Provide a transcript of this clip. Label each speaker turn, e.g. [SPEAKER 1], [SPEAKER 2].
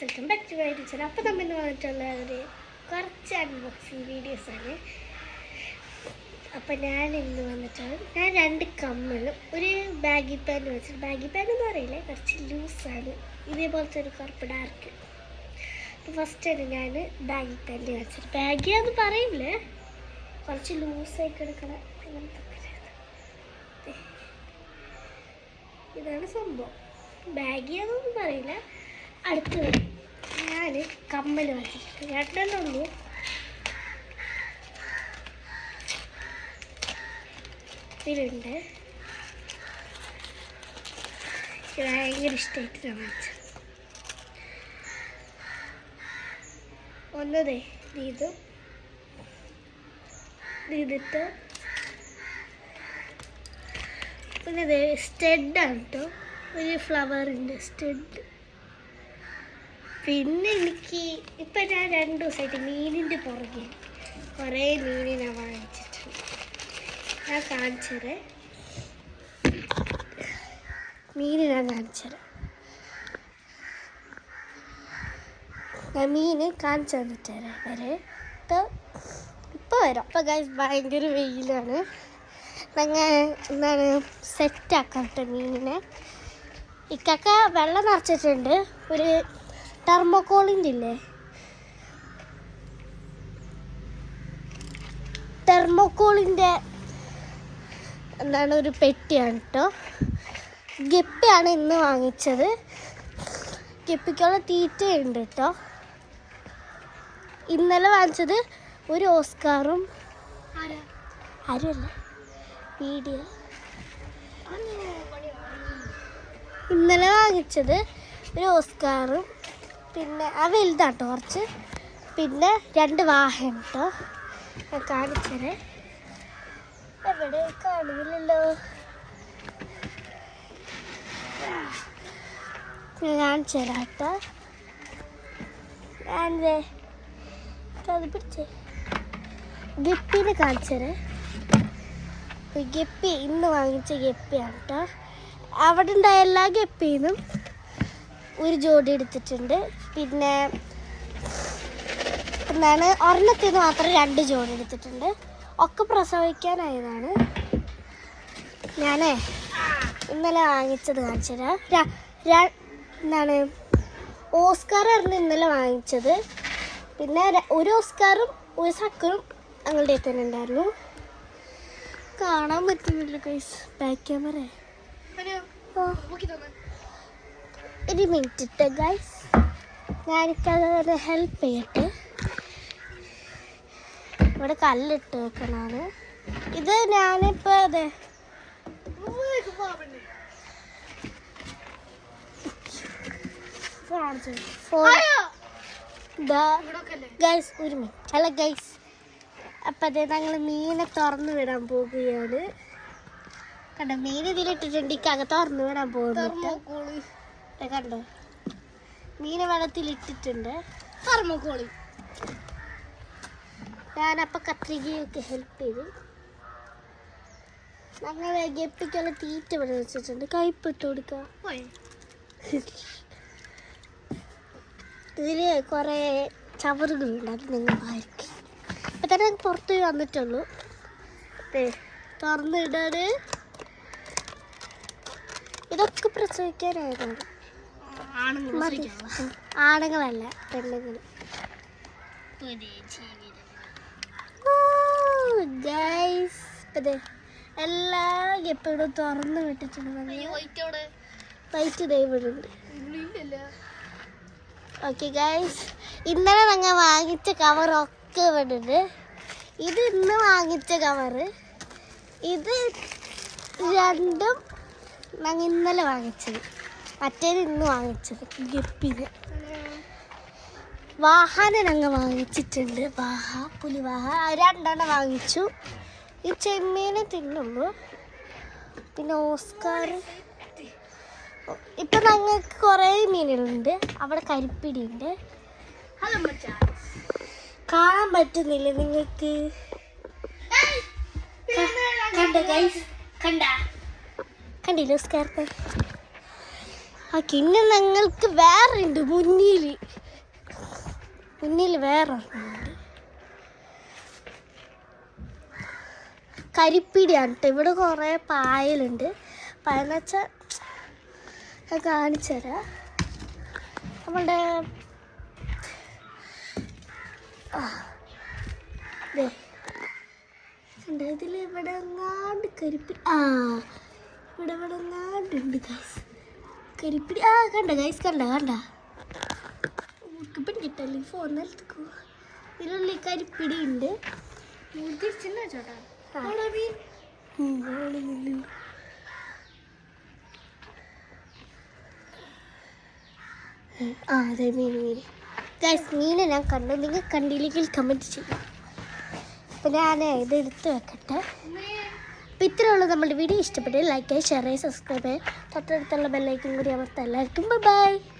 [SPEAKER 1] Welcome back to my teacher. അപ്പോൾ നമ്മൾ ഇന്ന് വന്നിട്ടുള്ള ഒരു കുറച്ച് അൺബോക്സിങ് വീഡിയോസാണ്. അപ്പോൾ ഞാൻ ഇന്ന് വന്നിട്ടുള്ളത് ഞാൻ 2 കമ്മലും ഒരു ബാഗി പാൻറ് വെച്ചിട്ട്, ബാഗി പാൻറ് എന്ന് പറയില്ലേ, കുറച്ച് ലൂസാണ്, ഇതേപോലത്തെ ഒരു കറുപ്പ് ഡാർക്ക്. അപ്പോൾ ഫസ്റ്റാണ് ഞാൻ ബാഗി പാൻറ് വെച്ചിട്ട്, ബാഗിയാന്ന് പറയില്ലേ, കുറച്ച് ലൂസായി കിടക്കണ അങ്ങനത്തെ. ഇതാണ് സംഭവം, ബാഗിയാന്നൊന്നും പറയില്ല. അടുത്തത് ഞാൻ കമ്മൽ വാങ്ങിച്ചിട്ടുണ്ട്, 2 ഉള്ളൂ. ഇതിലുണ്ട്, ഭയങ്കര ഇഷ്ടമായിട്ട് ഞാൻ വാങ്ങിച്ചത്. ഒന്നതേ ഇതിട്ട്, പിന്നെ ഇത് സ്റ്റെഡാണ് കേട്ടോ, ഒരു ഫ്ലവറിൻ്റെ സ്റ്റെഡ്. പിന്നെ എനിക്ക് ഇപ്പം ഞാൻ 2 ദിവസമായിട്ട് മീനിൻ്റെ പുറകെ കുറേ മീനിനെ വാങ്ങിച്ചിട്ടുണ്ട്. ഞാൻ കാണിച്ചത് മീന് ഞാൻ കാണിച്ചത് ഞാൻ മീന് കാണിച്ചു തന്നിട്ട് വരെ ഇപ്പോൾ വരാം. അപ്പോൾ ഗൈസ് ഭയങ്കര വെയിലാണ്, ഞങ്ങൾ എന്താണ് സെറ്റാക്കാം കേട്ടോ മീനിനെ. ഇക്കൊക്ക വെള്ളം നിറച്ചിട്ടുണ്ട്, ഒരു തെർമോക്കോളിൻ്റെ ഇല്ലേ, തെർമോക്കോളിൻ്റെ എന്താണ് ഒരു പെട്ടിയാണ് കേട്ടോ. ഗപ്പിയാണ് ഇന്ന് വാങ്ങിച്ചത്, ഗപ്പിക്കുള്ള തീറ്റയുണ്ട് കേട്ടോ. ഇന്നലെ വാങ്ങിച്ചത് ഒരു ഓസ്കാറും, ആരുമല്ല വീഡിയോ, ഇന്നലെ വാങ്ങിച്ചത് ഒരു ഓസ്കാറും, പിന്നെ ആ വലുതാട്ടോ കുറച്ച്, പിന്നെ 2 വാഹനം കേട്ടോ. ഞാൻ കാണിച്ചത് എവിടെ കാണില്ലല്ലോ, ഞാൻ കാണിച്ചു തരാം കേട്ടോ. അത് പിടിച്ചേ, ഗപ്പിനെ കാണിച്ചത്. ഗപ്പി ഇന്ന് വാങ്ങിച്ച ഗപ്പിയാണ് കേട്ടോ. അവിടെ ഉണ്ടായ എല്ലാ ഗപ്പിന്നും ഒരു ജോഡി എടുത്തിട്ടുണ്ട്. പിന്നെ എന്താണ് ഒരെണ്ണത്തിൽ നിന്ന് മാത്രം 2 ജോഡി എടുത്തിട്ടുണ്ട്. ഒക്കെ പ്രസവിക്കാനായതാണ്. ഞാനേ ഇന്നലെ വാങ്ങിച്ചത് കാണിച്ചു തരാം. എന്താണ് ഓസ്കാറായിരുന്നു ഇന്നലെ വാങ്ങിച്ചത്. പിന്നെ ഒരു ഓസ്കാറും ഒരു സക്കറും ഞങ്ങളുടെ തന്നെ ഉണ്ടായിരുന്നു. കാണാൻ പറ്റുന്നില്ല ഗൈസ്, ബാക്ക് ക്യാമറ. ഒരു മിനിറ്റ് ഇട്ട് ഗൈസ്, ഞാനിക്കത് ഹെൽപ്പ് ചെയ്യട്ടെ. ഇവിടെ കല്ലിട്ട് വെക്കണാണ്. ഇത് ഞാനിപ്പോൾ അതെ ഗൈസ് ഒരു മിനിറ്റ്. അല്ല ഗൈസ്, അപ്പം അതെ ഞങ്ങൾ മീനെ തുറന്നു വിടാൻ പോകുകയാണ്. കണ്ടോ, മീൻ ഇതിലിട്ടിട്ടുണ്ട്, ഇക്കകത്ത് തുറന്നു വിടാൻ പോകുന്നുണ്ട്. കണ്ടോ, മീനെ വെള്ളത്തിലിട്ടിട്ടുണ്ട്. തെർമോക്കോളി ഞാനപ്പോൾ കത്രികയൊക്കെ ഹെൽപ്പ് ചെയ്തു. ഞങ്ങൾ ഗപ്പിക്കുള്ള തീറ്റ ഇവിടെ വെച്ചിട്ടുണ്ട്, കയ്പിട്ട് കൊടുക്കുക. ഇതിൽ കുറേ ചവറുകളുണ്ട്, അത് നിങ്ങൾ വായിക്കും. ഇപ്പം തന്നെ പുറത്ത് പോയി വന്നിട്ടുള്ളൂ. തുറന്നിടാൻ ഇതൊക്കെ പ്രസവിക്കാനായതാണ്. ആണുങ്ങളല്ല, പെണ്ണുങ്ങൾ. ഗൈസ് അതെ എല്ലാ ഗപ്പികളും തുറന്ന് വിട്ടിട്ടുണ്ട്. വൈറ്റ് ദൈവമുണ്ട്. ഓക്കെ ഗൈസ്, ഇന്നലെ ഞങ്ങൾ വാങ്ങിച്ച കവറൊക്കെ ഇവിടുണ്ട്. ഇത് ഇന്ന് വാങ്ങിച്ച കവറ്, ഇത് 2ഉം ഞങ്ങൾ ഇന്നലെ വാങ്ങിച്ചത്, മറ്റേത് ഇന്ന് വാങ്ങിച്ചത്. ഗപ്പിന് വാഹനം ഞങ്ങൾ വാങ്ങിച്ചിട്ടുണ്ട്, പുലിവാഹ 2 വാങ്ങിച്ചു. ഈ ചെമ്മീനെ തിന്നുള്ളൂ. പിന്നെ ഓസ്കാർ ഇപ്പം ഞങ്ങൾക്ക് കുറേ മീനുകളുണ്ട്. അവിടെ കരിപ്പിടിയുണ്ട്, കാണാൻ പറ്റുന്നില്ല നിങ്ങൾക്ക്. കണ്ടോ ഗൈസ്, കണ്ടില്ല ഓസ്കാർ. ആ കിണ്ണം ഞങ്ങൾക്ക് വേറെ ഉണ്ട് മുന്നിൽ. മുന്നിൽ വേറെ ഒരെണ്ണമുണ്ട്. കരിപ്പിടിയാണ് കേട്ടോ. ഇവിടെ കുറേ പായലുണ്ട്. പായെന്ന് വെച്ചാൽ ഞാൻ കാണിച്ചു തരാം. നമ്മളുടെ ഇതിൽ ഇവിടെ എങ്ങാണ്ട് കരിപ്പിടി ഇവിടെ എങ്ങാണ്ടുണ്ട് ഗൈസ് കരിപ്പിടി. കണ്ട ഗൈസ് കണ്ട പിടിക്കിട്ടല്ലേ ഫോൺ നിലത്തേക്കോ. ഇതിനുള്ളിൽ കരിപ്പിടി ഉണ്ട്. തിരിച്ചില്ല ചേട്ടാ. അതെ മീന് ഗൈസ്. മീനെ ഞാൻ കണ്ടു. നിങ്ങൾ കണ്ടില്ലെങ്കിൽ കമൻറ്റ് ചെയ്യും. അപ്പോൾ ഞാൻ ഇത് എടുത്ത് വെക്കട്ടെ. അപ്പോൾ ഇത്രയുള്ള നമ്മുടെ വീഡിയോ ഇഷ്ടപ്പെട്ടെങ്കിൽ ലൈക്ക് ചെയ്യുക, ഷെയർ ചെയ്യുക, സബ്സ്ക്രൈബ് ചെയ്യുക, തൊട്ടടുത്തുള്ള ബെല്ലൈക്കൻ കൂടി അമർത്താം. എല്ലാവർക്കും ബൈ.